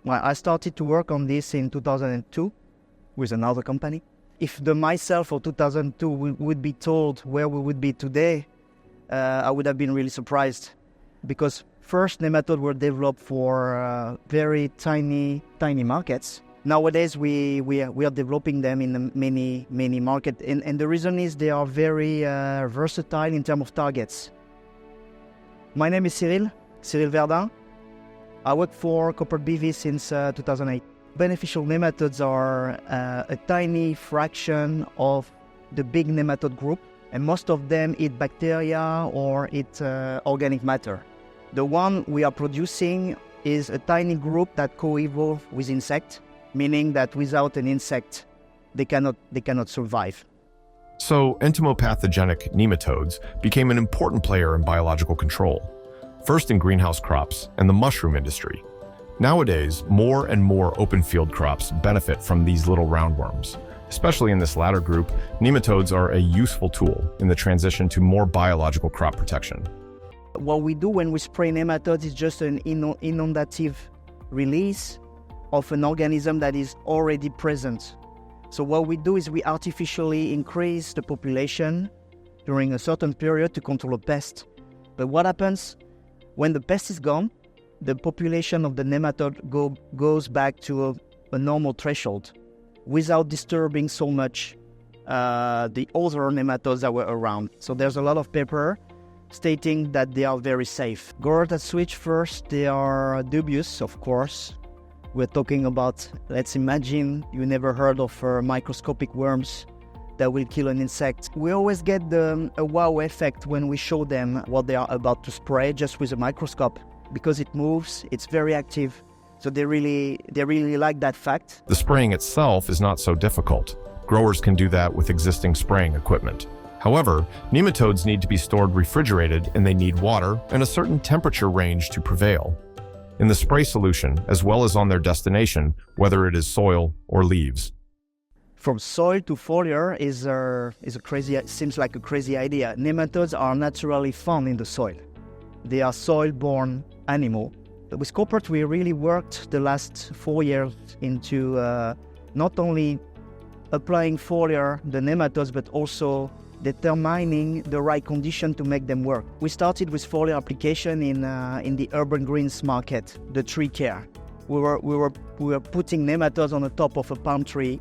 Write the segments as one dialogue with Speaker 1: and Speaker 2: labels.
Speaker 1: Well, I started to work on this in 2002 with another company. If myself of 2002 would be told where we would be today, I would have been really surprised, because first nematodes were developed for very tiny markets. Nowadays we are developing them in many markets, and the reason is they are very versatile in terms of targets. My name is Cyrille Verdun. I work for Corporate BV since 2008. Beneficial nematodes are a tiny fraction of the big nematode group, and most of them eat bacteria or eat organic matter. The one we are producing is a tiny group that co-evolve with insects, meaning that without an insect, they cannot survive.
Speaker 2: So entomopathogenic nematodes became an important player in biological control, first in greenhouse crops and the mushroom industry. Nowadays, more and more open field crops benefit from these little roundworms. Especially in this latter group, nematodes are a useful tool in the transition to more biological crop protection.
Speaker 1: What we do when we spray nematodes is just an inundative release of an organism that is already present. So what we do is we artificially increase the population during a certain period to control a pest. But what happens when the pest is gone? The population of the nematode goes back to a normal threshold without disturbing so much the other nematodes that were around. So there's a lot of paper stating that they are very safe. Gotthold has switched first. They are dubious, of course. We're talking about, let's imagine you never heard of microscopic worms that will kill an insect. We always get a wow effect when we show them what they are about to spray just with a microscope, because it moves, it's very active. So they really like that fact.
Speaker 2: The spraying itself is not so difficult. Growers can do that with existing spraying equipment. However, nematodes need to be stored refrigerated, and they need water and a certain temperature range to prevail. In the spray solution, as well as on their destination, whether it is soil or leaves.
Speaker 1: From soil to foliar seems like a crazy idea. Nematodes are naturally found in the soil. They are soil-borne animal. With Corporate, we really worked the last 4 years into not only applying foliar, the nematodes, but also determining the right condition to make them work. We started with foliar application in the urban greens market, the tree care. We were putting nematodes on the top of a palm tree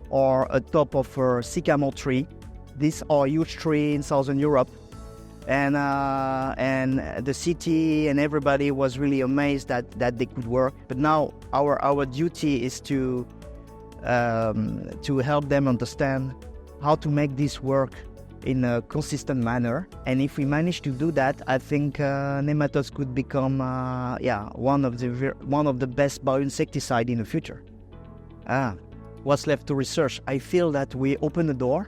Speaker 1: or a top of a sycamore tree. These are huge trees in Southern Europe. And the city and everybody was really amazed that they could work. But now our duty is to help them understand how to make this work in a consistent manner. And if we manage to do that, I think nematodes could become one of the best bioinsecticide in the future. What's left to research? I feel that we opened the door.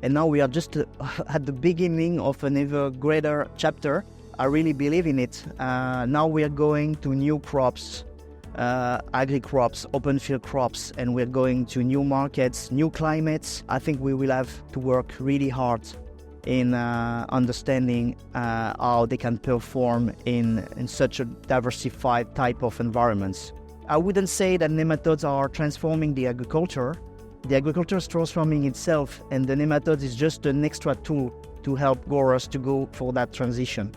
Speaker 1: And now we are just at the beginning of an ever greater chapter. I really believe in it. Now we are going to new crops, agri-crops, open field crops, and we're going to new markets, new climates. I think we will have to work really hard in understanding how they can perform in such a diversified type of environments. I wouldn't say that nematodes are transforming the agriculture. The agriculture is transforming itself, and the nematode is just an extra tool to help growers to go for that transition.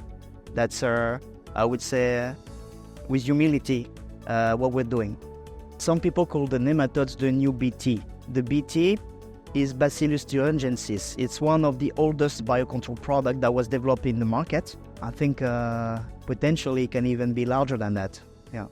Speaker 1: That's, I would say, with humility, what we're doing. Some people call the nematodes the new BT. The BT is Bacillus thuringiensis. It's one of the oldest biocontrol products that was developed in the market. I think potentially it can even be larger than that. Yeah.